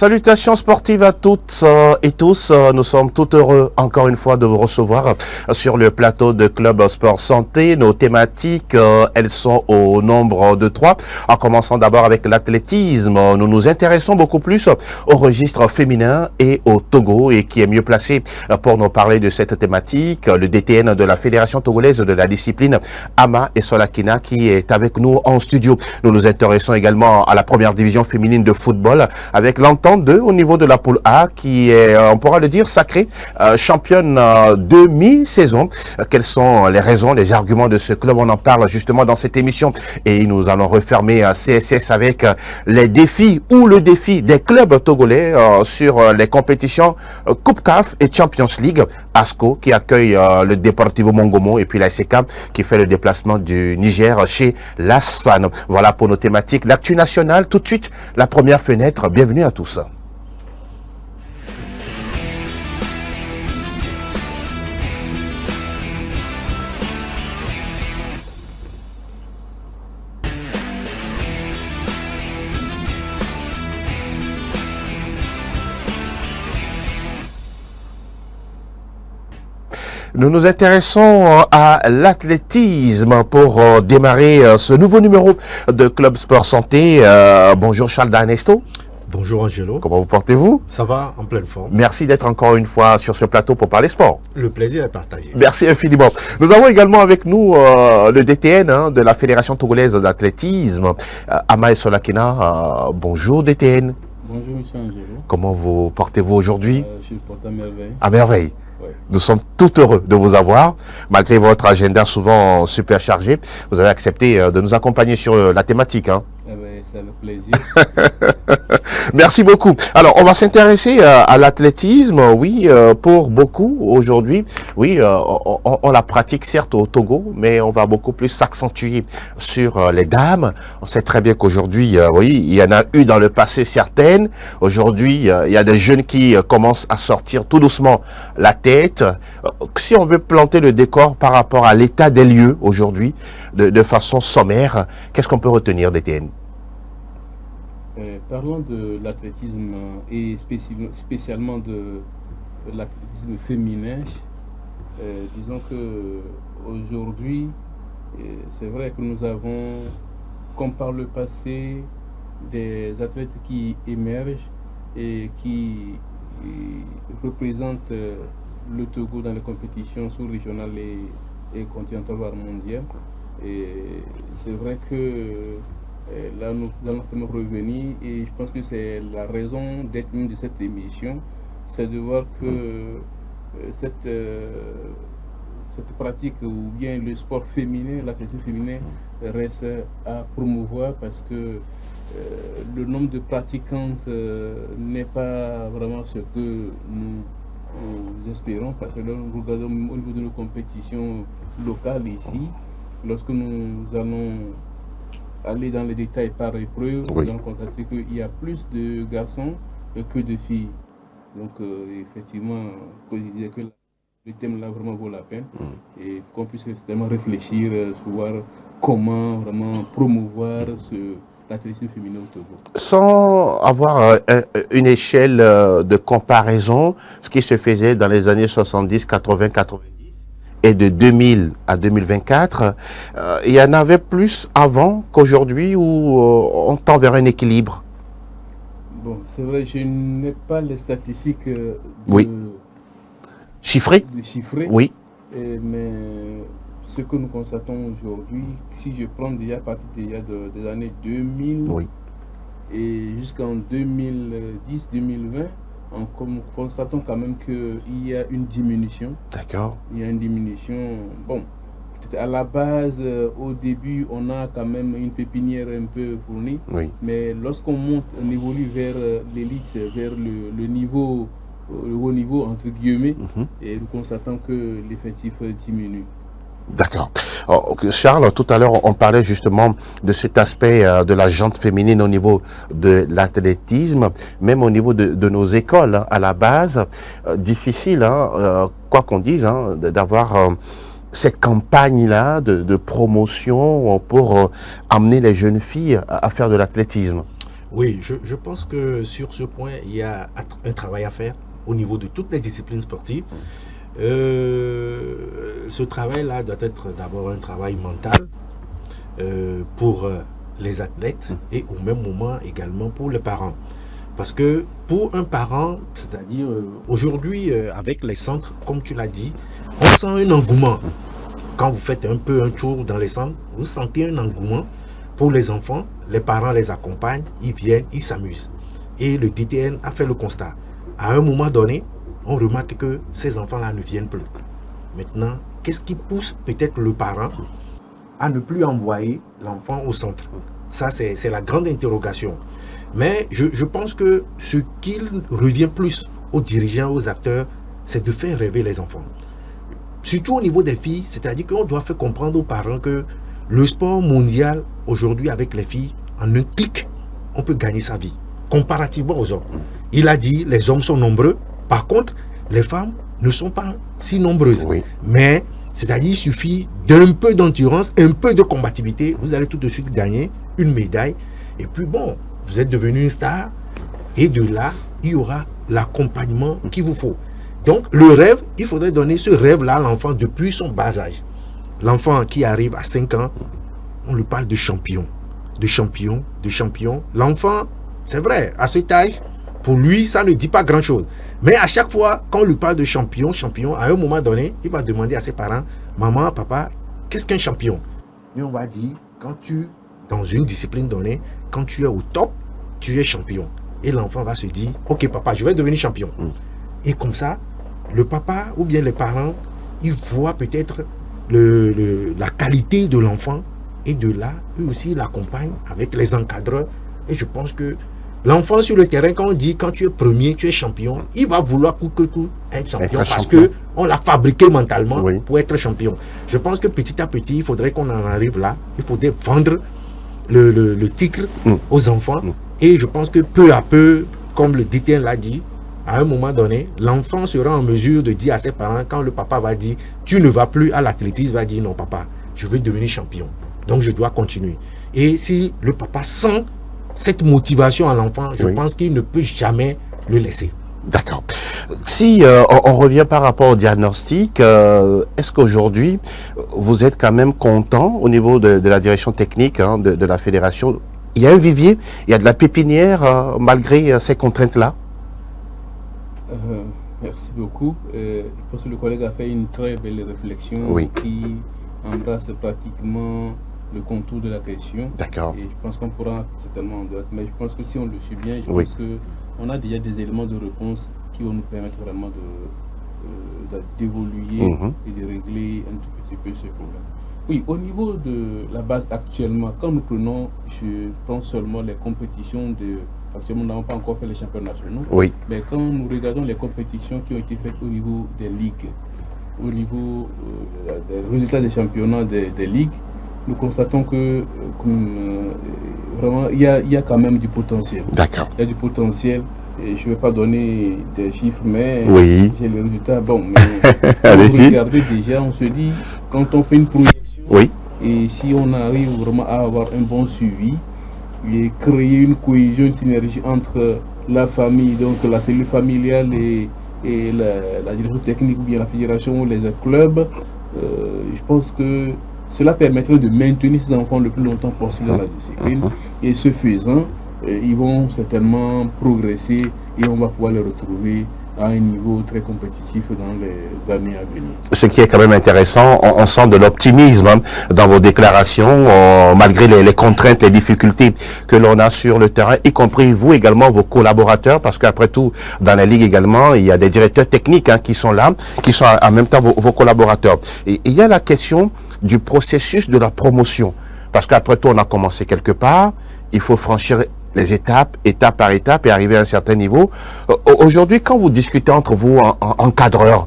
Salutations sportives à toutes et tous. Nous sommes tout heureux encore une fois de vous recevoir sur le plateau de Club Sport Santé. Nos thématiques, elles sont au nombre de 3. En commençant d'abord avec l'athlétisme, nous nous intéressons beaucoup plus au registre féminin et au Togo. Et qui est mieux placé pour nous parler de cette thématique, le DTN de la Fédération togolaise de la discipline, Ama Esolakina, qui est avec nous en studio. Nous nous intéressons également à la première division féminine de football avec l'entente 2 au niveau de la poule A qui est, on pourra le dire, sacrée championne demi-saison. Quelles sont les raisons, les arguments de ce club? On en parle justement dans cette émission et nous allons refermer CSS avec les défis ou le défi des clubs togolais sur les compétitions Coupe CAF et Champions League. ASCO qui accueille le Deportivo Mongomo et puis la SK qui fait le déplacement du Niger chez l'ASFAN. Voilà pour nos thématiques. L'actu nationale, tout de suite, la première fenêtre. Bienvenue à tous. Nous nous intéressons à l'athlétisme pour démarrer ce nouveau numéro de Club Sport Santé. Bonjour Charles D'Ernesto. Bonjour Angelo. Comment vous portez-vous? Ça va, en pleine forme. Merci d'être encore une fois sur ce plateau pour parler sport. Le plaisir est partagé. Merci infiniment. Nous avons également avec nous le DTN de la Fédération togolaise d'athlétisme, Ama Esolakina. Bonjour DTN. Bonjour monsieur Angelo. Comment vous portez-vous aujourd'hui? Je me porte à merveille. À merveille. Ouais. Nous sommes tout heureux de vous avoir, malgré votre agenda souvent super chargé. Vous avez accepté de nous accompagner sur la thématique. Hein. Eh bien, c'est avec plaisir. Merci beaucoup. Alors, on va s'intéresser à l'athlétisme. Oui, pour beaucoup aujourd'hui, oui, on la pratique certes au Togo, mais on va beaucoup plus s'accentuer sur les dames. On sait très bien qu'aujourd'hui, oui, il y en a eu dans le passé certaines. Aujourd'hui, il y a des jeunes qui commencent à sortir tout doucement la tête. Si on veut planter le décor par rapport à l'état des lieux aujourd'hui, de façon sommaire, qu'est-ce qu'on peut retenir d'ETN? Parlons de l'athlétisme et spécialement de l'athlétisme féminin. Disons que aujourd'hui, c'est vrai que nous avons, comme par le passé, des athlètes qui émergent et qui représentent le Togo dans les compétitions sous-régionales et continentales voire mondiales. Et c'est vrai que là, nous allons revenir et je pense que c'est la raison d'être de cette émission, c'est de voir que cette pratique ou bien le sport féminin, l'athlétisme féminin reste à promouvoir parce que le nombre de pratiquantes n'est pas vraiment ce que nous espérons parce que là, nous regardons au niveau de nos compétitions locales ici, lorsque nous allons aller dans les détails par épreuve, oui, nous allons constater qu'il y a plus de garçons que de filles. Donc effectivement, quand je disais que le thème là vraiment vaut la peine et qu'on puisse vraiment réfléchir sur voir comment vraiment promouvoir l'athlétisme féminin au Togo. Sans avoir une échelle de comparaison, ce qui se faisait dans les années 70, 80, 90, et de 2000 à 2024, il y en avait plus avant qu'aujourd'hui où on tend vers un équilibre. Bon, c'est vrai, je n'ai pas les statistiques oui. Chiffrées. Oui. Mais ce que nous constatons aujourd'hui, si je prends déjà à partir des années 2000 oui, et jusqu'en 2010-2020, nous constatons quand même qu'il y a une diminution. D'accord. Il y a une diminution. Bon, peut-être à la base, au début, on a quand même une pépinière un peu fournie. Oui. Mais lorsqu'on monte, on évolue vers l'élite, vers le niveau, le haut niveau, entre guillemets, et nous constatons que l'effectif diminue. D'accord. Charles, tout à l'heure, on parlait justement de cet aspect de la jante féminine au niveau de l'athlétisme, même au niveau de nos écoles, hein, à la base. Difficile, hein, quoi qu'on dise, hein, d'avoir cette campagne-là de promotion pour amener les jeunes filles à faire de l'athlétisme. Oui, je pense que sur ce point, il y a un travail à faire au niveau de toutes les disciplines sportives. Ce travail-là doit être d'abord un travail mental pour les athlètes et au même moment également pour les parents. Parce que pour un parent, c'est-à-dire aujourd'hui avec les centres, comme tu l'as dit, on sent un engouement. Quand vous faites un peu un tour dans les centres, vous sentez un engouement pour les enfants. Les parents les accompagnent, ils viennent, ils s'amusent. Et le DTN a fait le constat. À un moment donné, on remarque que ces enfants-là ne viennent plus. Maintenant, qu'est-ce qui pousse peut-être le parent à ne plus envoyer l'enfant au centre? Ça, c'est la grande interrogation. Mais je pense que ce qu'il revient plus aux dirigeants, aux acteurs, c'est de faire rêver les enfants. Surtout au niveau des filles, c'est-à-dire qu'on doit faire comprendre aux parents que le sport mondial, aujourd'hui avec les filles, en un clic, on peut gagner sa vie, comparativement aux hommes. Il a dit, les hommes sont nombreux, par contre, les femmes ne sont pas si nombreuses. Oui. Mais, c'est-à-dire, il suffit d'un peu d'endurance, un peu de combativité, vous allez tout de suite gagner une médaille. Et puis bon, vous êtes devenu une star, et de là, il y aura l'accompagnement qu'il vous faut. Donc, le rêve, il faudrait donner ce rêve-là à l'enfant depuis son bas âge. L'enfant qui arrive à 5 ans, on lui parle de champion, de champion, de champion. L'enfant, c'est vrai, à cet âge, pour lui, ça ne dit pas grand-chose. Mais à chaque fois, quand on lui parle de champion, champion, à un moment donné, il va demander à ses parents, maman, papa, qu'est-ce qu'un champion? Et on va dire, quand tu, dans une discipline donnée, quand tu es au top, tu es champion. Et l'enfant va se dire, ok papa, je vais devenir champion. Et comme ça, le papa ou bien les parents, ils voient peut-être la qualité de l'enfant et de là, eux aussi, ils l'accompagnent avec les encadreurs. Et je pense que l'enfant sur le terrain, quand on dit quand tu es premier, tu es champion, il va vouloir coûte que coûte être champion parce qu'on l'a fabriqué mentalement pour être champion. Je pense que petit à petit, il faudrait qu'on en arrive là. Il faudrait vendre le titre aux enfants. Et je pense que peu à peu, comme le DTN l'a dit, à un moment donné, l'enfant sera en mesure de dire à ses parents, quand le papa va dire, tu ne vas plus à l'athlétisme, il va dire, non papa, je veux devenir champion. Donc je dois continuer. Et si le papa sent cette motivation à l'enfant, je pense qu'il ne peut jamais le laisser. D'accord. Si on revient par rapport au diagnostic, est-ce qu'aujourd'hui, vous êtes quand même content au niveau de la direction technique de la fédération? Il y a un vivier, il y a de la pépinière malgré ces contraintes-là? Merci beaucoup. Je pense que le collègue a fait une très belle réflexion qui embrasse pratiquement le contour de la question. D'accord. Et je pense qu'on pourra certainement en débattre. Mais je pense que si on le suit bien, je pense qu'on a déjà des éléments de réponse qui vont nous permettre vraiment d'évoluer et de régler un tout petit peu ce problème. Oui, au niveau de la base actuellement, quand nous prenons, je pense seulement les compétitions de... Actuellement, nous n'avons pas encore fait les championnats nationaux. Oui. Mais quand nous regardons les compétitions qui ont été faites au niveau des ligues, au niveau des résultats des championnats des ligues, nous constatons que vraiment, il y a quand même du potentiel. D'accord. Il y a du potentiel. Et je ne vais pas donner des chiffres, mais j'ai les résultats. Bon, mais quand vous regardez déjà, on se dit, quand on fait une projection, et si on arrive vraiment à avoir un bon suivi, et créer une cohésion, une synergie entre la famille, donc la cellule familiale et la direction technique ou bien la fédération ou les clubs, je pense que cela permettrait de maintenir ces enfants le plus longtemps possible dans la discipline. Et ce faisant, ils vont certainement progresser et on va pouvoir les retrouver à un niveau très compétitif dans les années à venir. Ce qui est quand même intéressant, on sent de l'optimisme dans vos déclarations, malgré les contraintes, les difficultés que l'on a sur le terrain, y compris vous également, vos collaborateurs, parce qu'après tout, dans la Ligue également, il y a des directeurs techniques qui sont là, qui sont en même temps vos collaborateurs. Et il y a la question du processus de la promotion, parce qu'après tout, on a commencé quelque part, il faut franchir les étapes, étape par étape, et arriver à un certain niveau. Aujourd'hui, quand vous discutez entre vous, encadreurs,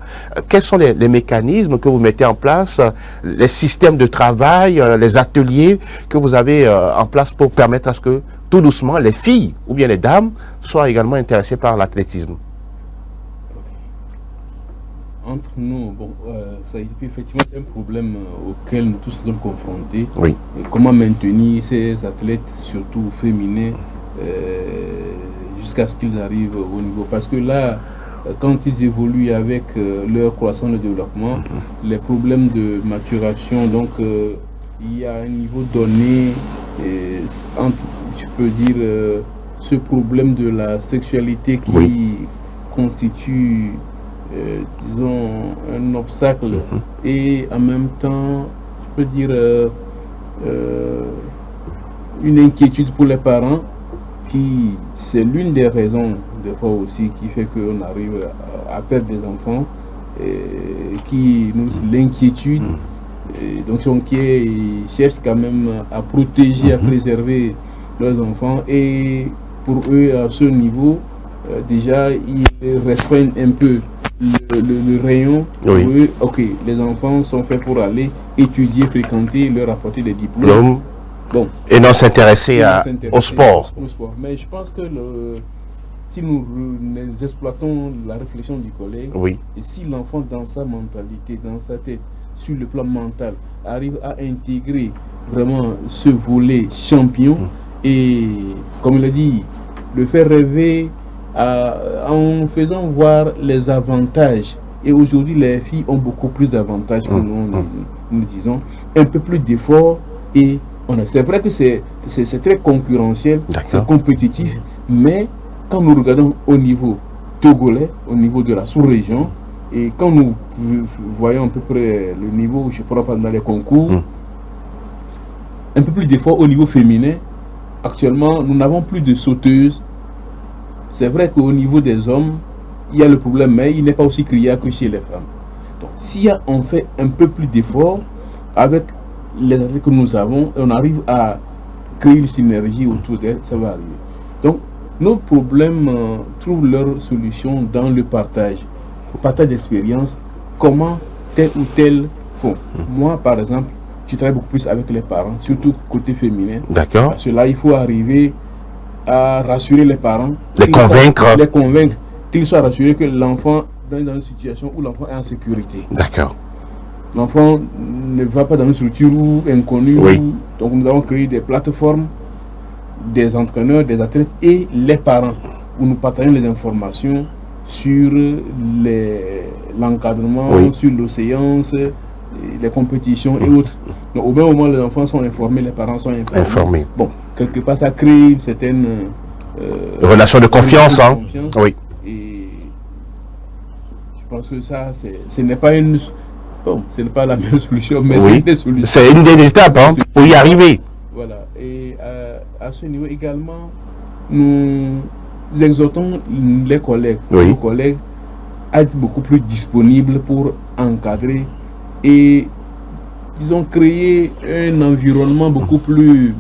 quels sont les mécanismes que vous mettez en place, les systèmes de travail, les ateliers que vous avez en place pour permettre à ce que, tout doucement, les filles ou bien les dames soient également intéressées par l'athlétisme? Entre nous, bon, effectivement, c'est un problème auquel nous tous sommes confrontés. Oui. Et comment maintenir ces athlètes, surtout féminins, jusqu'à ce qu'ils arrivent au niveau. Parce que là, quand ils évoluent avec leur croissance de développement, les problèmes de maturation, donc il y a un niveau donné entre, je peux dire, ce problème de la sexualité qui constitue, disons, un obstacle et en même temps, je peux dire, une inquiétude pour les parents qui, c'est l'une des raisons des fois aussi qui fait qu'on arrive à perdre des enfants, qui nous l'inquiétude. Donc ils sont inquiets, ils cherchent quand même à protéger, à préserver leurs enfants, et pour eux à ce niveau, déjà ils restreignent un peu le rayon. Pour eux, ok, les enfants sont faits pour aller étudier, fréquenter, leur apporter des diplômes. Bon. Et non s'intéresser au sport. Mais je pense que si nous exploitons la réflexion du collègue, et si l'enfant dans sa mentalité, dans sa tête, sur le plan mental, arrive à intégrer vraiment ce volet champion, et comme il a dit, le faire rêver en faisant voir les avantages. Et aujourd'hui, les filles ont beaucoup plus d'avantages que nous disons, un peu plus d'efforts, et c'est vrai que c'est très concurrentiel, c'est compétitif, mais quand nous regardons au niveau togolais, au niveau de la sous-région, et quand nous voyons à peu près le niveau, je prends pendant les concours, un peu plus d'efforts au niveau féminin. Actuellement, nous n'avons plus de sauteuses. C'est vrai qu'au niveau des hommes, il y a le problème, mais il n'est pas aussi criard que chez les femmes. Donc, si on fait un peu plus d'efforts avec les athlètes que nous avons, et on arrive à créer une synergie autour d'elles, ça va arriver. Donc, nos problèmes trouvent leur solution dans le partage d'expérience, comment tel ou tel font. Moi, par exemple, je travaille beaucoup plus avec les parents, surtout côté féminin. D'accord. Parce que là, il faut arriver à rassurer les parents, les convaincre, qu'ils soient rassurés que l'enfant est dans une situation où l'enfant est en sécurité. D'accord. L'enfant ne va pas dans une structure inconnue. Donc nous avons créé des plateformes, des entraîneurs, des athlètes et les parents, où nous partageons les informations sur l'encadrement, sur l'océan, les compétitions et autres. Donc au même moment, les enfants sont informés, les parents sont informés. Bon, quelque part, ça crée une certaine relation de confiance. Oui. Et je pense que ça, ce n'est pas une... Bon, ce n'est pas la même solution, mais c'est une des solutions. C'est une des étapes pour y arriver. Voilà. Et à ce niveau également, nous exhortons les collègues, nos collègues, à être beaucoup plus disponibles pour encadrer et, disons, créer un environnement beaucoup plus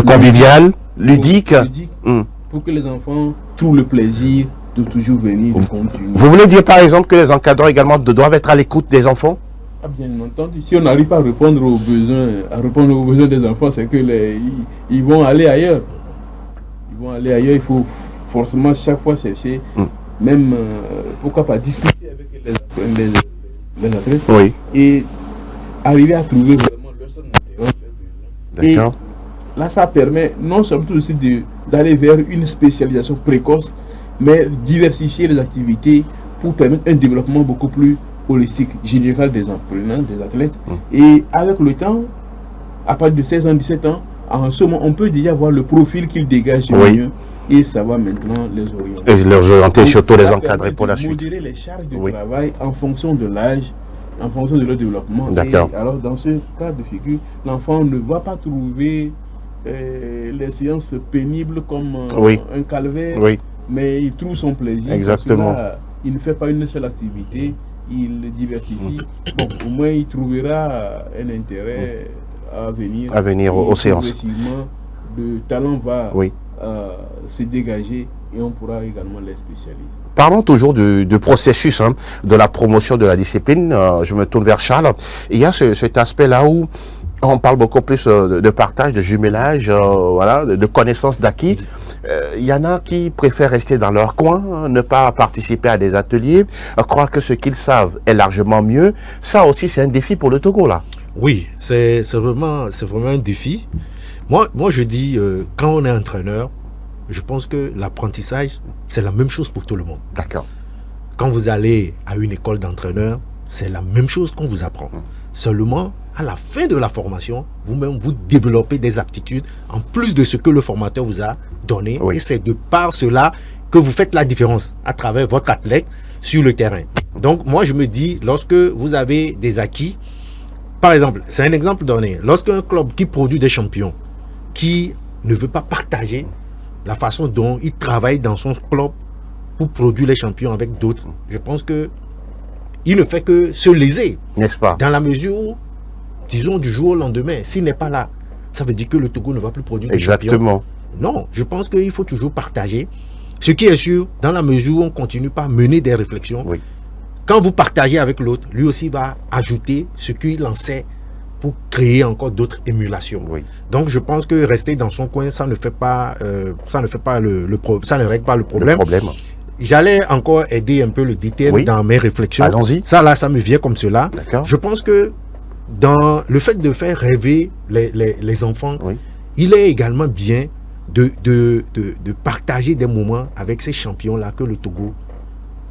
convivial, ludique, pour que les enfants trouvent le plaisir de toujours venir, de continuer. Vous voulez dire par exemple que les encadrants également doivent être à l'écoute des enfants? Bien entendu, si on n'arrive pas à répondre aux besoins des enfants, c'est que ils vont aller ailleurs. Ils vont aller ailleurs, il faut forcément chaque fois chercher, même pourquoi pas discuter avec les athlètes et arriver à trouver vraiment leur centre d'intérêt. Et là, ça permet non seulement aussi d'aller vers une spécialisation précoce, mais diversifier les activités pour permettre un développement beaucoup plus holistique, général des apprenants, des athlètes. Et avec le temps, à partir de 16 ans, 17 ans, en ce moment, on peut déjà voir le profil qu'ils dégagent mieux et ça va maintenant les orienter. Et les orienter, surtout les encadrer pour la suite. Modérer les charges de travail en fonction de l'âge, en fonction de leur développement. D'accord. Et alors, dans ce cas de figure, l'enfant ne va pas trouver les séances pénibles comme un calvaire, mais il trouve son plaisir. Exactement. Parce que là, il ne fait pas une seule activité, il diversifie. Bon, au moins, il trouvera un intérêt à venir aux séances. Le talent va se dégager et on pourra également les spécialiser. Parlons toujours du processus de la promotion de la discipline. Je me tourne vers Charles. Il y a cet aspect-là où on parle beaucoup plus de partage, de jumelage, de connaissances d'acquis. Il y en a qui préfèrent rester dans leur coin, ne pas participer à des ateliers, croire que ce qu'ils savent est largement mieux. Ça aussi, c'est un défi pour le Togo, là. Oui, c'est vraiment un défi. Moi, je dis, quand on est entraîneur, je pense que l'apprentissage, c'est la même chose pour tout le monde. D'accord. Quand vous allez à une école d'entraîneur, c'est la même chose qu'on vous apprend. Seulement, à la fin de la formation, vous-même, vous développez des aptitudes en plus de ce que le formateur vous a donné. Oui. Et c'est de par cela que vous faites la différence à travers votre athlète sur le terrain. Donc, moi, je me dis, lorsque vous avez des acquis, par exemple, c'est un exemple donné, lorsqu'un club qui produit des champions, qui ne veut pas partager la façon dont il travaille dans son club pour produire les champions avec d'autres, je pense que il ne fait que se léser. N'est-ce pas? Dans la mesure où, disons, du jour au lendemain, s'il n'est pas là, ça veut dire que le Togo ne va plus produire de champions. Exactement. Non, je pense qu'il faut toujours partager. Ce qui est sûr, dans la mesure où on continue par mener des réflexions, Oui. quand vous partagez avec l'autre, lui aussi va ajouter ce qu'il en sait pour créer encore d'autres émulations. Oui. Donc je pense que rester dans son coin, ça ne fait pas, ça ne règle pas le problème. Le problème. J'allais encore aider un peu le DTN Oui. dans mes réflexions. Allons-y. Ça là, ça me vient comme cela. D'accord. Je pense que dans le fait de faire rêver les enfants, Oui. il est également bien de partager des moments avec ces champions-là que le Togo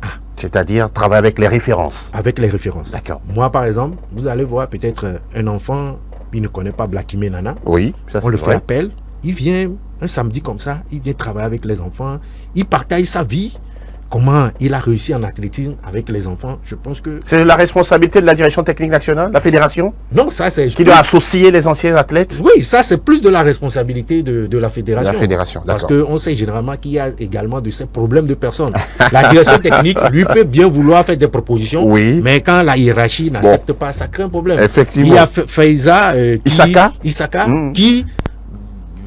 a, C'est-à-dire travailler avec les références. avec les références. D'accord. Moi, par exemple, vous allez voir peut-être un enfant, il ne connaît pas Blakimé Nana. Oui, ça On c'est le fait vrai. appel. Il vient un samedi comme ça, il vient travailler avec les enfants. Il partage sa vie. Comment il a réussi en athlétisme avec les enfants. Je pense que... C'est la responsabilité de la direction technique nationale, la fédération, Non, ça c'est... qui doit associer les anciens athlètes. Oui, ça c'est plus de la responsabilité de la fédération. La fédération, Parce d'accord. qu'on sait généralement qu'il y a également de ces problèmes de personnes. La direction technique, lui, peut bien vouloir faire des propositions, Oui. mais quand la hiérarchie n'accepte pas, ça crée un problème. Effectivement. Il y a Faiza Isaka. qui,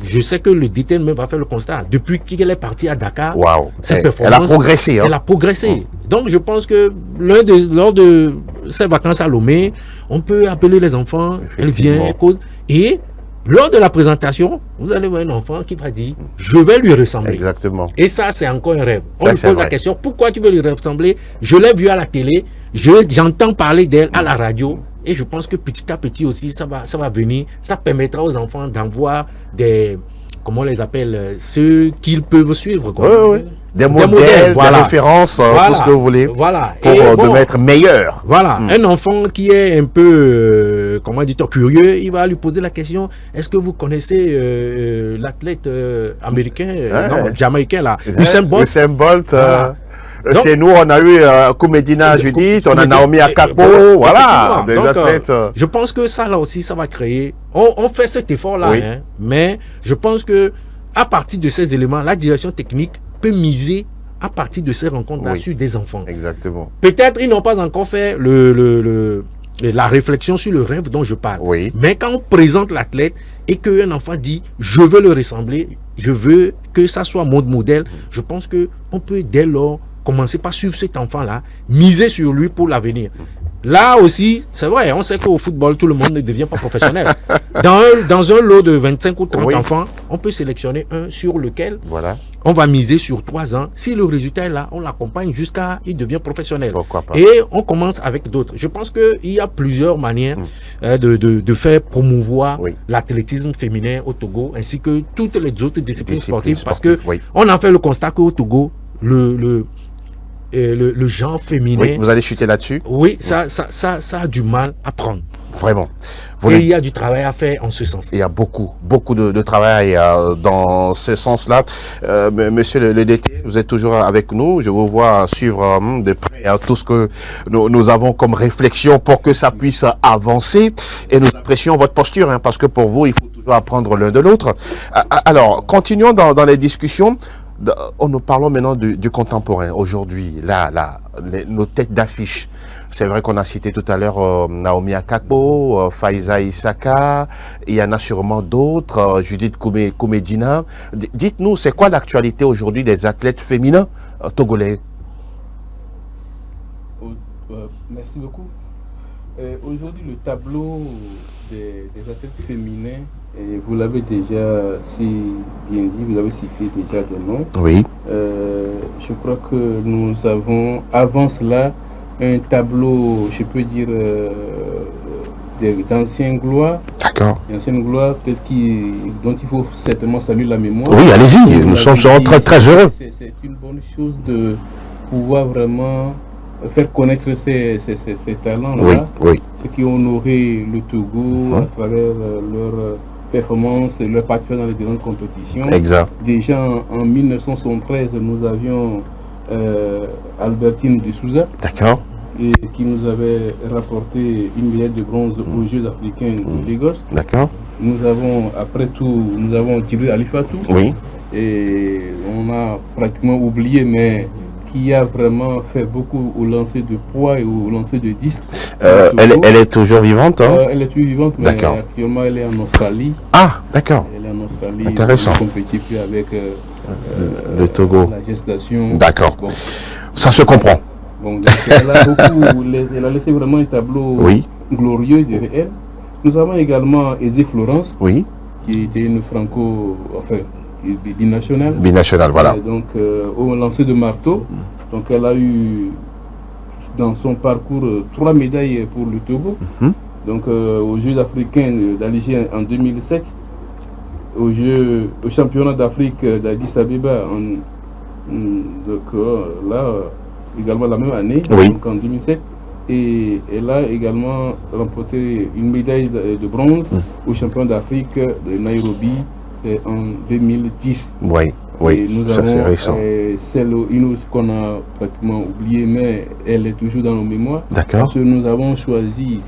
je sais que le DTN même va faire le constat. Depuis qu'elle est partie à Dakar, Waouh. ses Elle a performances, progressé. Hein. elle a progressé. Donc je pense que lors de ces vacances à Lomé, on peut appeler les enfants, elle Effectivement. vient, elle cause. Et lors de la présentation, vous allez voir un enfant qui va dire, je vais lui ressembler. Exactement. Et ça, c'est encore un rêve. On Ça, lui c'est pose la vrai. question, pourquoi tu veux lui ressembler? Je l'ai vu à la télé, j'entends parler d'elle à la radio. Et je pense que petit à petit aussi, ça va venir. Ça permettra aux enfants d'en voir des, comment on les appelle, ceux qu'ils peuvent suivre. quoi. Oui, oui. Des modèles, voilà. des références, Voilà. tout ce que vous voulez, Voilà. pour Et bon, de mettre meilleur. voilà, un enfant qui est un peu, comment dit-on, curieux, il va lui poser la question, est-ce que vous connaissez l'athlète américain, non, jamaïcain là, Usain Bolt? Usain Bolt. Voilà. Donc- Chez nous, on a eu Koumedina Judith, on a Naomi Akakpo, voilà, des Donc, athlètes. je pense que ça là aussi, ça va créer. On fait cet effort-là, Oui. hein, mais je pense que à partir de ces éléments, la direction technique peut miser à partir de ces rencontres-là Oui. sur des enfants. Exactement. Peut-être ils n'ont pas encore fait la réflexion sur le rêve dont je parle. Oui. Mais quand on présente l'athlète et qu'un enfant dit je veux le ressembler, je veux que ça soit mon modèle, je pense qu'on peut dès lors commencer par suivre cet enfant-là, miser sur lui pour l'avenir. Là aussi, c'est vrai, on sait qu'au football, tout le monde ne devient pas professionnel. Dans un lot de 25 ou 30 Oui. enfants, on peut sélectionner un sur lequel Voilà. on va miser sur 3 ans. Si le résultat est là, on l'accompagne jusqu'à il devient professionnel. Pourquoi pas. Et on commence avec d'autres. Je pense qu'il y a plusieurs manières de faire promouvoir Oui. l'athlétisme féminin au Togo, ainsi que toutes les autres disciplines sportives. Parce sportives, que oui. on a fait le constat qu'au Togo, le genre féminin, Oui, vous allez chuter là-dessus. oui, ça a du mal à prendre. Vraiment. Vous Et voulez- il y a du travail à faire en ce sens. Il y a beaucoup de travail dans ce sens-là. Monsieur le DT, vous êtes toujours avec nous. Je vous vois suivre de près tout ce que nous avons comme réflexion pour que ça puisse avancer. Et nous apprécions votre posture, hein, parce que pour vous, il faut toujours apprendre l'un de l'autre. Alors, continuons dans les discussions. Nous parlons maintenant du contemporain. Aujourd'hui, nos têtes d'affiche. C'est vrai qu'on a cité tout à l'heure Naomi Akakpo, Faiza Isaka, il y en a sûrement d'autres, Judith Koumedina. Dites-nous, c'est quoi l'actualité aujourd'hui des athlètes féminins togolais? Merci beaucoup. Aujourd'hui, le tableau des athlètes féminins, et vous l'avez déjà si bien dit, vous avez cité déjà des noms. Oui. Je crois que nous avons, avant cela, un tableau, je peux dire, des anciens gloires. D'accord. Des anciennes gloires, peut-être dont il faut certainement saluer la mémoire. Oui, allez-y, nous sommes très, très heureux. C'est une bonne chose de pouvoir vraiment faire connaître ces talents-là. Oui, oui. Ceux qui ont honoré le Togo à travers leur performance et leur participation dans les différentes compétitions. Exact. Déjà en 1973, nous avions Albertine de Souza. D'accord. Et qui nous avait rapporté une médaille de bronze aux Jeux africains de Lagos. D'accord. Nous avons, après tout, Djibril Alifatou. Oui. Et on a pratiquement oublié, mais qui a vraiment fait beaucoup au lancer de poids et au lancer de disque. Elle est toujours vivante, hein? Elle est toujours vivante, mais actuellement elle est en Australie. Ah, d'accord. Elle est en Australie. Intéressant. Elle compétit plus avec le Togo. La gestation. D'accord. Bon. Ça se comprend. Bon, donc elle a laissé vraiment un tableau glorieux derrière elle. Nous avons également Aizé Florence, qui était une binationale. Binationale, voilà. Donc, au lancer de marteau, donc elle a eu dans son parcours 3 médailles pour le Togo. Donc, aux Jeux africains d'Alger en 2007, au championnat d'Afrique d'Addis Abeba également la même année, donc en 2007, et elle a également remporté une médaille de bronze au championnat d'Afrique de Nairobi en 2010. Oui, et nous avons celle qu'on a pratiquement oubliée, mais elle est toujours dans nos mémoires. D'accord. Parce que nous avons choisi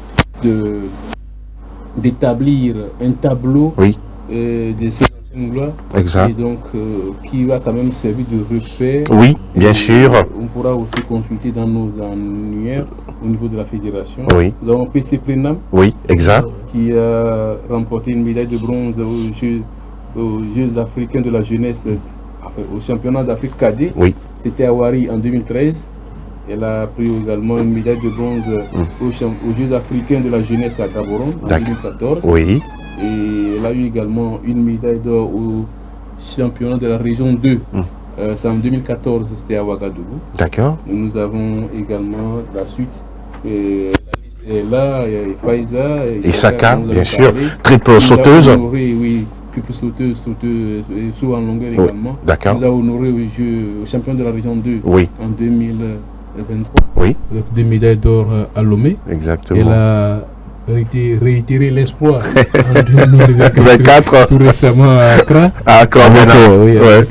d'établir un tableau de ces anciennes gloires. Exact. Et donc, qui va quand même servir de repère. Oui, bien sûr. On pourra aussi consulter dans nos annuaires au niveau de la fédération. Oui. Nous avons PC Prenam. Oui, exact. Qui a remporté une médaille de bronze aux Jeux africains de la jeunesse, au championnat d'Afrique cadet. Oui. C'était à Wari en 2013. Elle a pris également une médaille de bronze aux Jeux africains de la jeunesse à Gaborone en 2014. Oui. Et elle a eu également une médaille d'or au championnat de la région 2. C'est en 2014, c'était à Ouagadougou. D'accord. Nous avons également la suite. Et la liste est là, Faiza. Isaka, bien sûr. Triple sauteuse. Oui, triple sauteuse, saut en longueur également. D'accord. Nous avons honoré au championnat de la région 2 en 2023. Oui. Avec 2 médailles d'or à Lomé. Exactement. Elle a réitéré l'espoir en 2024 tout récemment à Accra. Avec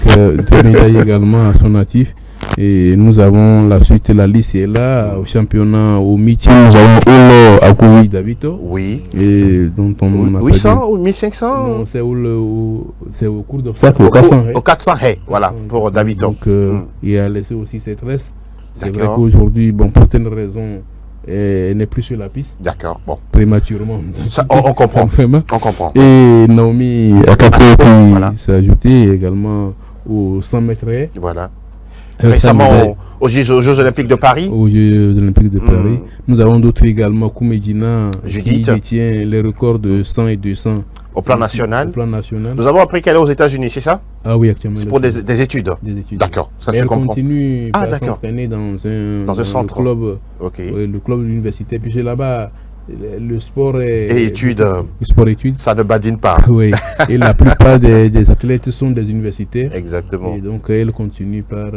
2 médailles également à son actif. Et nous avons la suite, la liste est là, au championnat, au meeting, nous avons Olo Akoui Davito. Oui. Et dont on a 800 ou 1500? Non, c'est au cours d'obstacle, au 400. Au 400, voilà, pour Davito. Donc, il a laissé aussi cette reste. C'est vrai qu'aujourd'hui, bon, pour certaines raisons, elle n'est plus sur la piste. D'accord, bon. Prématurément. Ça, on comprend. On comprend. Et Naomi Akapo s'est ajouté également aux 100 mètres. Voilà. Récemment aux Jeux Olympiques de Paris. Aux Jeux Olympiques de Paris. Nous avons d'autres également, Koumedina, Judith, qui détient les records de 100 et 200. Au plan national. Au plan national. Nous avons appris qu'elle est aux États-Unis, c'est ça? Ah oui, actuellement. C'est pour des études. D'accord, ça se comprend. Elle continue à s'entraîner dans un centre. Club, le club de l'université. Puis là-bas, le sport et études. Le sport-études. Ça ne badine pas. Oui. Et la plupart des athlètes sont des universitaires. Exactement. Et donc, elle continue par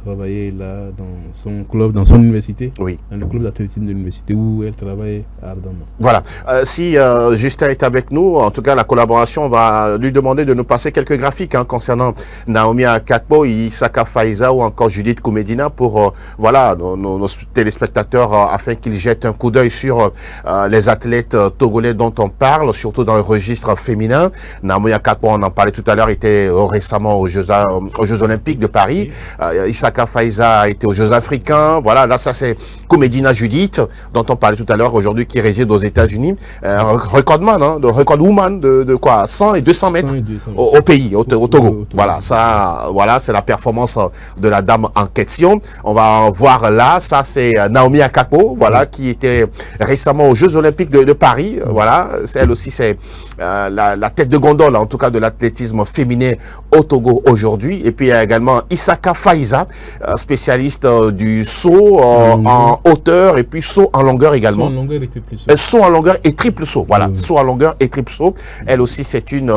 travailler là dans son club, dans son université, dans le club d'athlétisme de l'université où elle travaille ardemment. Voilà. Si Justin est avec nous, en tout cas la collaboration, on va lui demander de nous passer quelques graphiques concernant Naomi Akakpo, Isaka Faiza ou encore Judith Koumedina pour voilà nos téléspectateurs afin qu'ils jettent un coup d'œil sur les athlètes togolais dont on parle, surtout dans le registre féminin. Naomi Akakpo, on en parlait tout à l'heure, était récemment aux Jeux Olympiques de Paris. Isaka Faiza a été aux Jeux africains. Voilà, là, ça c'est Koumedina Judith, dont on parlait tout à l'heure, aujourd'hui, qui réside aux États-Unis. Recordman, record woman de quoi 100 et 200 mètres au pays, au Togo. Voilà, ça, voilà, c'est la performance de la dame en question. On va voir là, ça c'est Naomi Akakpo, voilà, qui était récemment aux Jeux Olympiques de Paris. Voilà, elle aussi, c'est la tête de gondole, en tout cas, de l'athlétisme féminin au Togo aujourd'hui. Et puis, il y a également Isaka Faiza, spécialiste du saut en hauteur et puis saut en longueur également. Saut en longueur et triple saut. Saut en longueur et triple saut. Voilà, Oui. saut en longueur et triple saut. Elle aussi, c'est une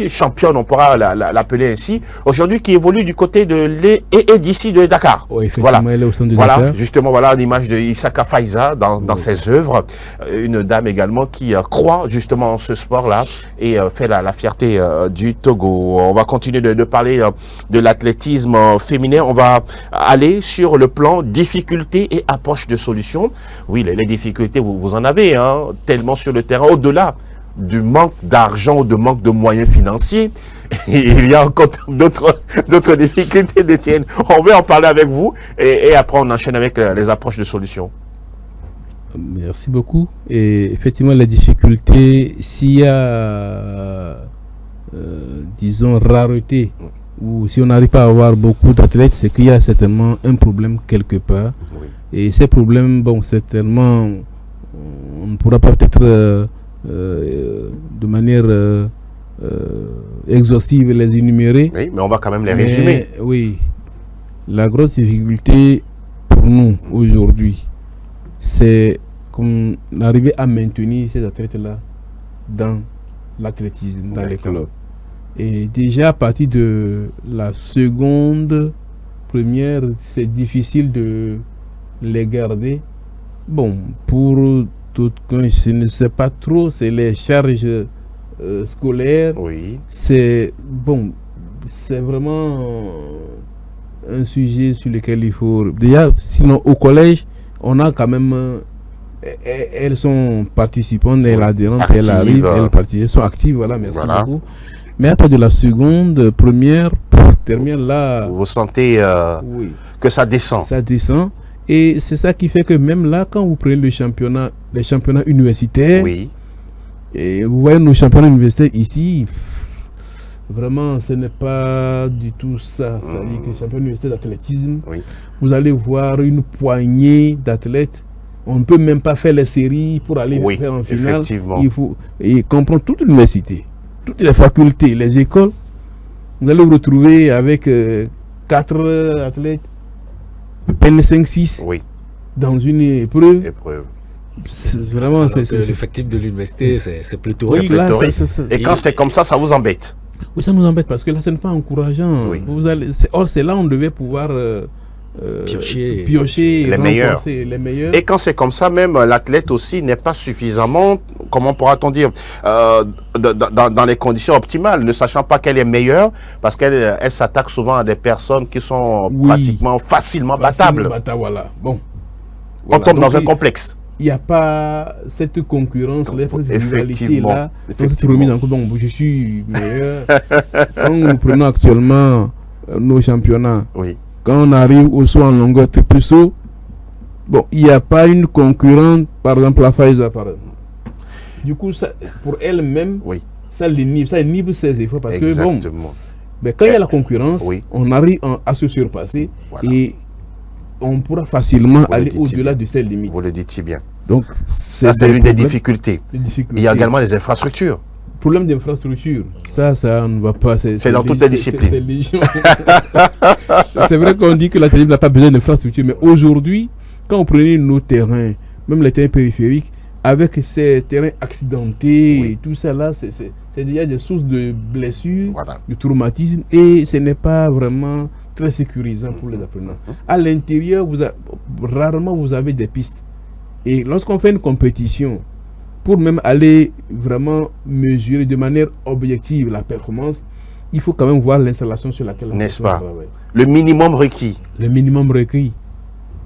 championne, on pourra l'appeler ainsi. Aujourd'hui, qui évolue du côté de et d'ici de Dakar. Oui, effectivement, elle est au centre de Voilà, Dakar. justement, voilà l'image de Issaka Faiza dans ses œuvres. Une dame également qui croit justement en ce sport-là et fait la fierté du Togo. On va continuer de parler de l'athlétisme féminin. On va aller sur le plan difficultés et approche de solutions. Oui, les difficultés, vous en avez, hein, tellement sur le terrain, au-delà du manque d'argent ou de manque de moyens financiers. Il y a encore d'autres difficultés, d'Étienne. On va en parler avec vous et après on enchaîne avec les approches de solutions. Merci beaucoup. Et effectivement, les difficultés, s'il y a, disons, rareté, ou si on n'arrive pas à avoir beaucoup d'athlètes, c'est qu'il y a certainement un problème quelque part. Oui. Et ces problèmes, bon, certainement, on ne pourra pas peut-être de manière exhaustive les énumérer. Oui, mais on va quand même les résumer. Oui, la grosse difficulté pour nous aujourd'hui, c'est qu'on arrive à maintenir ces athlètes-là dans l'athlétisme, dans les clubs. Et déjà à partir de la seconde, première, c'est difficile de les garder. Bon, pour tout, je ne sais pas trop, c'est les charges scolaires. Oui. C'est bon, c'est vraiment un sujet sur lequel il faut. Déjà, sinon au collège, on a quand même. Elles sont participantes, elles adhérentes, elles arrivent, elles sont actives, voilà, merci beaucoup. Mais à partir de la seconde, première, terminale, là. Vous sentez oui, que ça descend. Ça descend. Et c'est ça qui fait que même là, quand vous prenez les championnats universitaires, Oui. et vous voyez nos championnats universitaires ici, vraiment, ce n'est pas du tout ça. C'est-à-dire que les championnats universitaires d'athlétisme, Oui. vous allez voir une poignée d'athlètes. On ne peut même pas faire les séries pour aller faire en finale. Effectivement. Il faut comprendre toute l'université, toutes les facultés, les écoles. Vous allez vous retrouver avec 4 athlètes, à peine 5-6 Oui. dans une épreuve. Vraiment, l'effectif de l'université, c'est plutôt oui, et quand c'est comme ça, ça vous embête? Oui, ça nous embête parce que là, ce n'est pas encourageant. Oui. Or, c'est là où on devait pouvoir piocher les meilleurs. Et quand c'est comme ça, même l'athlète aussi n'est pas suffisamment, comment pourra-t-on dire, dans les conditions optimales, ne sachant pas qu'elle est meilleure, parce qu'elle s'attaque souvent à des personnes qui sont pratiquement facilement battables. Voilà. Bon. On tombe dans un complexe. Il n'y a pas cette concurrence, cette effectivement, cette remise en cause. Bon, je suis meilleur. Quand nous prenons actuellement nos championnats, oui. Quand on arrive au saut en longueur triple saut, bon, il n'y a pas une concurrente, par exemple la Pfizer, par exemple. Du coup, ça, pour elle-même, oui. ça inhibe ses efforts parce exactement. Que bon, mais quand il y a la concurrence, oui. on arrive à se surpasser et on pourra facilement aller au-delà de ses limites. Vous le dites si bien. Donc, ça, c'est l'une des difficultés. Il y a également les infrastructures. Problème d'infrastructure, ça ne va pas. C'est dans toutes les disciplines. C'est vrai qu'on dit que la télé n'a pas besoin d'infrastructure, mais aujourd'hui, quand on prenait nos terrains, même les terrains périphériques, avec ces terrains accidentés et tout ça là, c'est déjà des sources de blessures, de traumatisme, et ce n'est pas vraiment très sécurisant pour les apprenants. À l'intérieur, rarement vous avez des pistes. Et lorsqu'on fait une compétition, pour même aller vraiment mesurer de manière objective la performance, il faut quand même voir l'installation sur laquelle on travaille. Le minimum requis. Le minimum requis.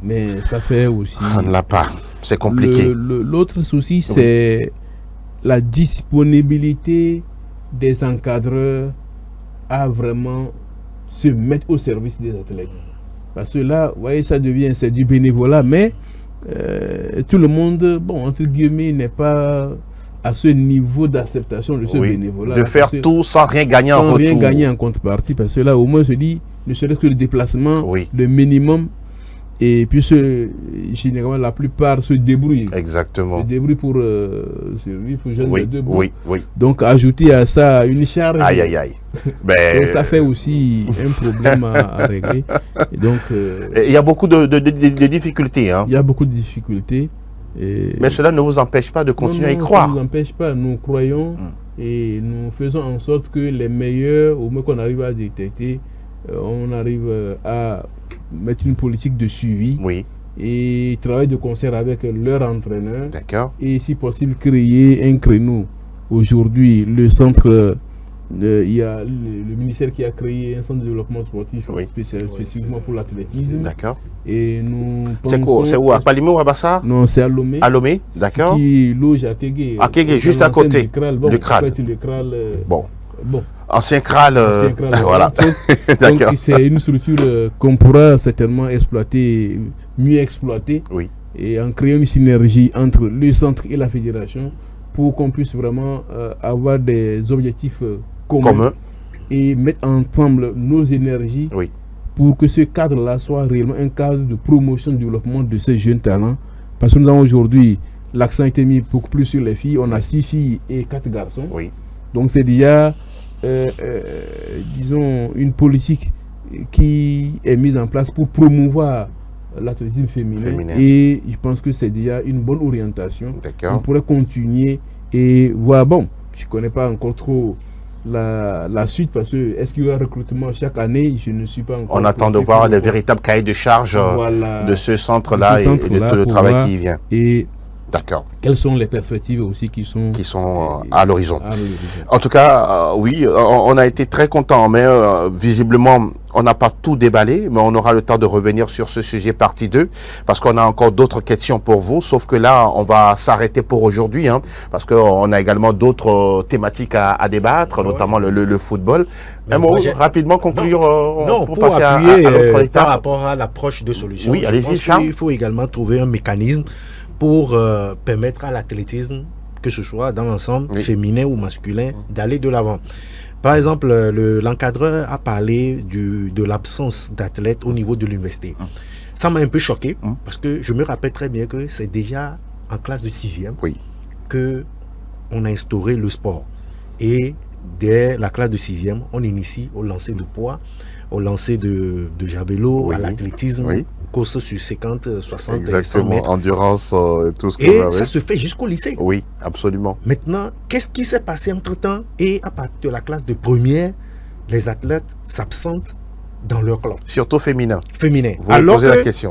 Mais ça fait aussi... On ne l'a pas. C'est compliqué. L'autre souci, c'est la disponibilité des encadreurs à vraiment se mettre au service des athlètes. Parce que là, vous voyez, c'est du bénévolat, mais tout le monde, bon, entre guillemets, n'est pas à ce niveau d'acceptation de ce bénévolat. De faire tout sans rien gagner en retour. Sans rien gagner en contrepartie, parce que là, au moins, je dis, ne serait-ce que le déplacement, le minimum. Et puis, généralement, la plupart se débrouillent. Exactement. Se débrouillent pour survivre, pour jeune Oui, debout. oui, oui. Donc, ajouter à ça une charge. Aïe, aïe, aïe. Ben, Donc, ça fait aussi un problème à régler. Et donc, il y a beaucoup de difficultés. Hein. il y a beaucoup de difficultés. Et Mais cela ne vous empêche pas de continuer à y Ça croire. ne nous empêche pas. Nous croyons et nous faisons en sorte que les meilleurs, au moins qu'on arrive à détecter, on arrive à mettre une politique de suivi Oui, et travailler de concert avec leur entraîneur d'accord. et si possible créer un créneau. Aujourd'hui, le centre, il y a le ministère qui a créé un centre de développement sportif Oui. spécifiquement pour l'athlétisme. D'accord. Et nous C'est pensons... C'est où? À Palimé ou à Bassa? Non, c'est à Lomé. À Lomé, d'accord. Qui loge à Kégué. À Kégué, juste dans à côté l'enceinte du Kral. Bon, du Kral. en fait, le Kral, Bon. bon. Ancien Kral, Ancien Kral, voilà. Donc, D'accord. c'est une structure qu'on pourra certainement exploiter, mieux exploiter, Oui, et en créant une synergie entre le centre et la fédération pour qu'on puisse vraiment avoir des objectifs communs commun. et mettre ensemble nos énergies Oui, pour que ce cadre-là soit réellement un cadre de promotion, de développement de ces jeunes talents. Parce que nous avons aujourd'hui, l'accent a été mis beaucoup plus sur les filles. On a 6 filles et 4 garçons. oui. Donc c'est déjà, disons, une politique qui est mise en place pour promouvoir l'athlétisme féminin. Et je pense que c'est déjà une bonne orientation. D'accord. On pourrait continuer et voir, bon, je ne connais pas encore trop la suite parce que est-ce qu'il y aura recrutement chaque année? Je ne suis pas encore... On attend de voir les véritables cahiers de charge Voilà, de ce centre-là et de tout le travail qui y vient. Et d'accord. Quelles sont les perspectives aussi qui sont à l'horizon. En tout cas, oui, on a été très contents, mais visiblement, on n'a pas tout déballé, mais on aura le temps de revenir sur ce sujet partie 2, parce qu'on a encore d'autres questions pour vous, sauf que là, on va s'arrêter pour aujourd'hui, hein, parce qu'on a également d'autres thématiques à débattre, notamment le football. Un mot, rapidement conclure pour passer appuyer à l'autre étape. par rapport à l'approche de solution. Oui, allez-y, Charles. Il faut également trouver un mécanisme pour permettre à l'athlétisme, que ce soit dans l'ensemble, féminin ou masculin, d'aller de l'avant. Par exemple, l'encadreur a parlé de l'absence d'athlètes au niveau de l'université. Ça m'a un peu choqué, parce que je me rappelle très bien que c'est déjà en classe de 6e qu'on a instauré le sport. Et dès la classe de 6e, on initie au lancer de poids, au lancer de javelot, à l'athlétisme, course sur 50, 60 et 100 mètres. Endurance, tout ce que et ça se fait jusqu'au lycée. Oui, absolument. Maintenant, qu'est-ce qui s'est passé entre-temps? Et à partir de la classe de première, les athlètes s'absentent dans leur club. Surtout féminin. Alors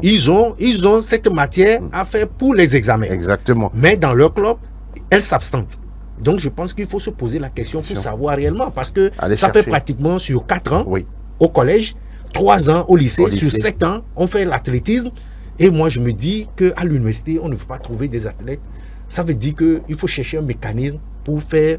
qu'ils ont cette matière à faire pour les examens. Exactement. Mais dans leur club, elles s'absentent. Donc, je pense qu'il faut se poser la question pour savoir réellement. Parce que ça fait pratiquement sur 4 ans au collège, 3 ans au lycée. Sur 7 ans, on fait l'athlétisme. Et moi, je me dis qu'à l'université, on ne veut pas trouver des athlètes. Ça veut dire qu'il faut chercher un mécanisme pour faire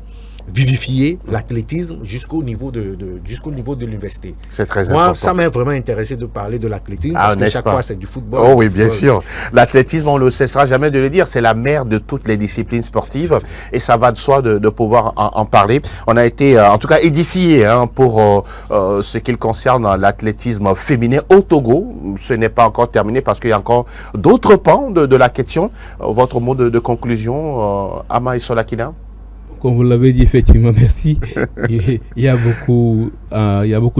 vivifier l'athlétisme jusqu'au niveau de l'université. C'est très important. Moi, ça m'a vraiment intéressé de parler de l'athlétisme parce que chaque fois, c'est du football. Oh oui, bien sûr. L'athlétisme, on ne le cessera jamais de le dire, c'est la mère de toutes les disciplines sportives et ça va de soi de pouvoir en parler. On a été, en tout cas, édifié pour ce qui concerne l'athlétisme féminin au Togo. Ce n'est pas encore terminé parce qu'il y a encore d'autres pans de la question. Votre mot de conclusion, Ama Isolakina? Comme vous l'avez dit, effectivement, merci. Il y a beaucoup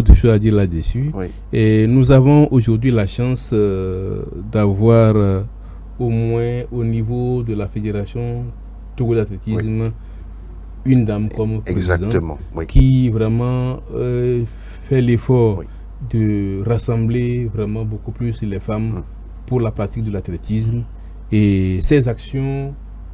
de choses à dire là-dessus. Et nous avons aujourd'hui la chance d'avoir au moins au niveau de la Fédération Togo d'athlétisme une dame comme présidente qui vraiment fait l'effort de rassembler vraiment beaucoup plus les femmes pour la pratique de l'athlétisme. Et ces actions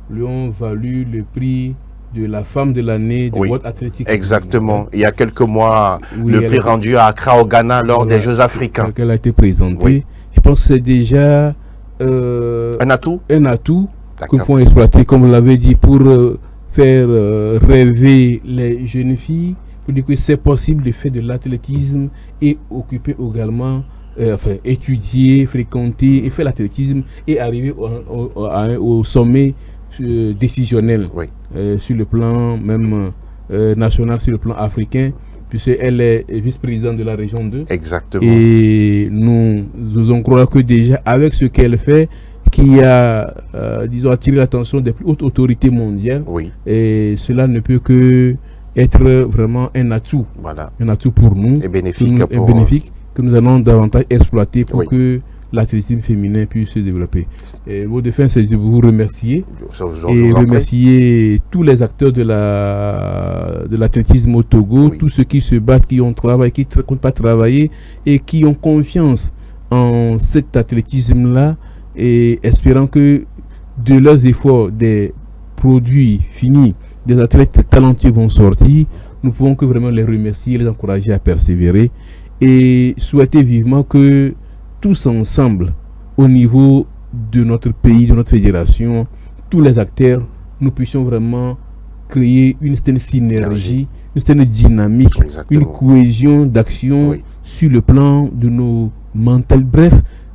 lui ont valu le prix de la femme de l'année de World Athletic. Exactement. Il y a quelques mois, le prix rendu à Accra au Ghana lors des Jeux africains. Elle a été présentée. Je pense que c'est déjà un atout qu'il faut exploiter, comme vous l'avez dit, pour faire rêver les jeunes filles, pour dire que c'est possible de faire de l'athlétisme et occuper également, étudier, fréquenter et faire l'athlétisme et arriver au sommet décisionnel sur le plan même national, sur le plan africain, puisqu'elle est vice-présidente de la région 2. Exactement. Et nous osons croire que déjà, avec ce qu'elle fait, qui a, disons, attiré l'attention des plus hautes autorités mondiales, Oui, et cela ne peut que être vraiment un atout. voilà. Un atout pour nous. Et bénéfique que nous, pour... bénéfique que nous allons davantage exploiter pour Oui. que l'athlétisme féminin puisse se développer. Et le mot de fin, c'est de vous remercier Je vous et en prie. remercier tous les acteurs de l'athlétisme au Togo, Oui. tous ceux qui se battent, qui ont travaillé, qui ne comptent pas travailler et qui ont confiance en cet athlétisme-là, et espérant que de leurs efforts, des produits finis, des athlètes talentueux vont sortir. Nous pouvons que vraiment les remercier, les encourager à persévérer et souhaiter vivement que tous ensemble, au niveau de notre pays, de notre fédération, tous les acteurs, nous puissions vraiment créer une certaine synergie, une certaine dynamique, Exactement. une cohésion d'action Oui. sur le plan de nos mentales. Bref,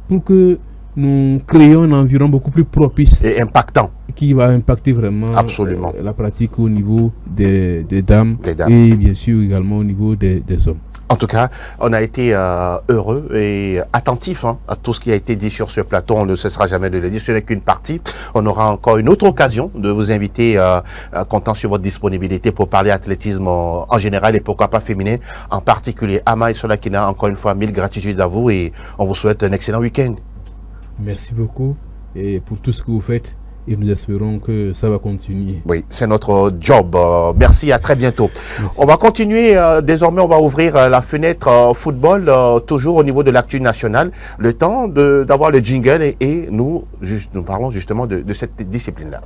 pour que nous créons un environnement beaucoup plus propice Et impactant. qui va impacter vraiment Absolument. la pratique au niveau des dames, Des dames. et bien sûr également au niveau des hommes. En tout cas, on a été heureux et attentif à tout ce qui a été dit sur ce plateau. On ne cessera jamais de le dire. Ce n'est qu'une partie. On aura encore une autre occasion de vous inviter, comptant sur votre disponibilité, pour parler athlétisme en général et pourquoi pas féminin en particulier. Ama et Solakina, encore une fois, mille gratitudes à vous et on vous souhaite un excellent week-end. Merci beaucoup et pour tout ce que vous faites, et nous espérons que ça va continuer. Oui, c'est notre job. Merci, à très bientôt. Merci. On va continuer. Désormais, on va ouvrir la fenêtre football, toujours au niveau de l'actu nationale. Le temps d'avoir le jingle et nous parlons justement de cette discipline-là.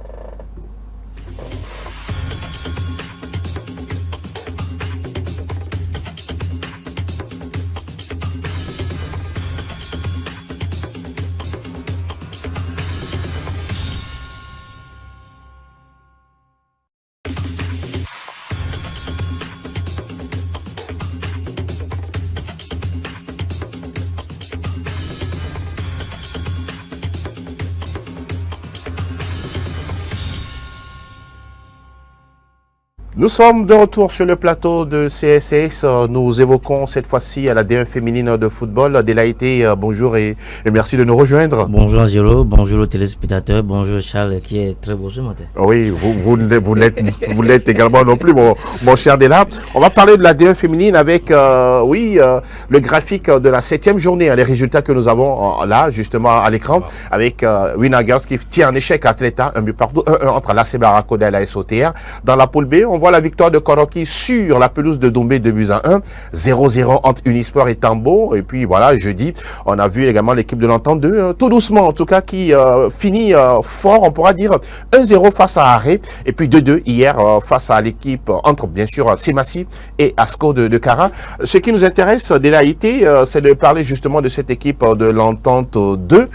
Nous sommes de retour sur le plateau de CSS. Nous évoquons cette fois-ci à la D1 féminine de football. Délaïté, bonjour et merci de nous rejoindre. Bonjour Angelo, bonjour aux téléspectateurs, bonjour Charles qui est très beau ce matin. Oui, vous l'êtes également non plus, mon cher Dela. On va parler de la D1 féminine avec, le graphique de la 7e journée, les résultats que nous avons là, justement à l'écran, avec Winner Girls qui tient en échec Atleta, un but partout, 1-1 entre l'AC Barracoda et la SOTR. Dans la poule B, on voit la victoire de Koroki sur la pelouse de Dombé, 2-1, 0-0 entre Unisport et Tambo. Et puis voilà, jeudi, on a vu également l'équipe de l'Entente 2, tout doucement en tout cas, qui finit fort, on pourra dire 1-0 face à Arrêt, et puis 2-2 hier face à l'équipe entre bien sûr Semassi et Asco de Cara. Ce qui nous intéresse dès l'AIT, c'est de parler justement de cette équipe de l'Entente 2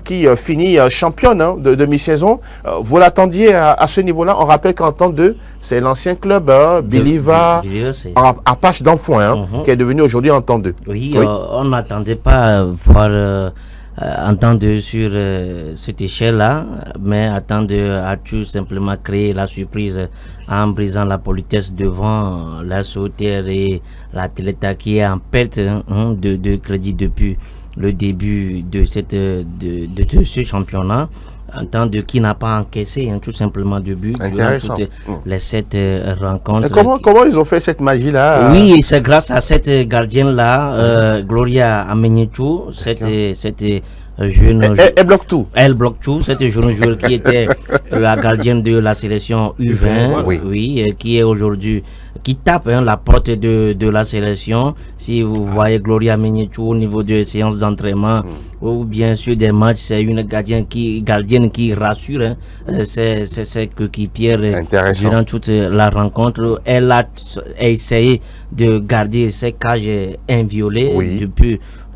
qui finit championne de mi-saison. Vous l'attendiez à ce niveau-là? On rappelle qu'Entente 2, c'est l'ancien club Biliva Apache d'Enfouin qui est devenu aujourd'hui Entente 2. Oui, on n'attendait pas voir Entente 2 sur cette échelle-là, mais Entente 2 a tout simplement créé la surprise en brisant la politesse devant la SOTR et la Teleta qui est en perte de crédit depuis le début de ce championnat. Entente qui n'a pas encaissé tout simplement de but durant toutes les 7 rencontres. Et comment ils ont fait cette magie-là? Oui, c'est grâce à cette gardienne-là, Gloria Amenyetou, cette jeune Elle bloque tout. Elle bloque tout. Cette jeune joueur qui était la gardienne de la sélection U20, oui, qui est aujourd'hui, qui tape la porte de la sélection. Si vous voyez Gloria Amenyetou au niveau de séances d'entraînement ou bien sûr des matchs, c'est une gardienne qui rassure ses coéquipières durant toute la rencontre. Elle a essayé de garder ses cages inviolées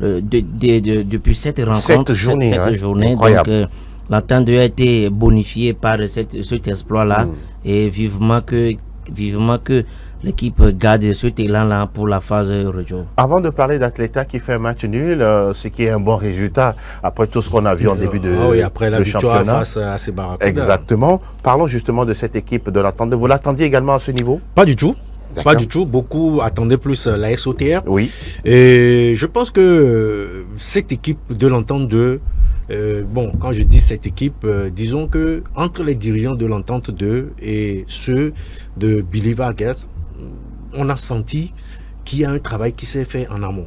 depuis cette rencontre, cette journée. Donc, l'Entente a été bonifiée par cet exploit-là et vivement que l'équipe garde ce élan-là pour la phase retour. Avant de parler d'Atleta qui fait un match nul, ce qui est un bon résultat après tout ce qu'on a vu en début de après la victoire championnat face à Barracoda. Exactement. Parlons justement de cette équipe de l'Entente. Vous l'attendiez également à ce niveau? Pas du tout. Pas du tout. Beaucoup attendaient plus la SOTR. Oui. Et je pense que cette équipe de l'Entente 2, bon, quand je dis cette équipe, disons que entre les dirigeants de l'Entente 2 et ceux de Billy Vargas, on a senti qu'il y a un travail qui s'est fait en amont.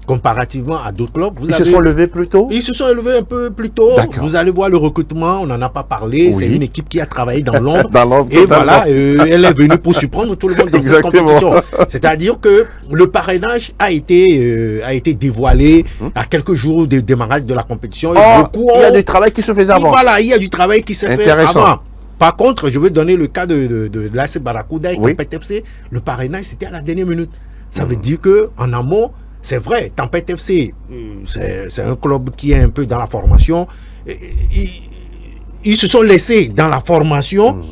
Comparativement à d'autres clubs, Ils se sont levés plus tôt? Ils se sont élevés un peu plus tôt. Vous allez voir le recrutement, on n'en a pas parlé. Oui. C'est une équipe qui a travaillé dans l'ombre. Et voilà, elle est venue pour surprendre tout le monde dans cette compétition. C'est-à-dire que le parrainage a été dévoilé à quelques jours du démarrage de la compétition. Il y a du travail qui se faisait avant. Voilà, il y a du travail qui s'est fait avant. Par contre, je vais donner le cas de l'AS Barracuda et Tempête FC. Le parrainage, c'était à la dernière minute. Ça veut dire qu'en amont, c'est vrai, Tempête FC, c'est un club qui est un peu dans la formation. Ils se sont laissés dans la formation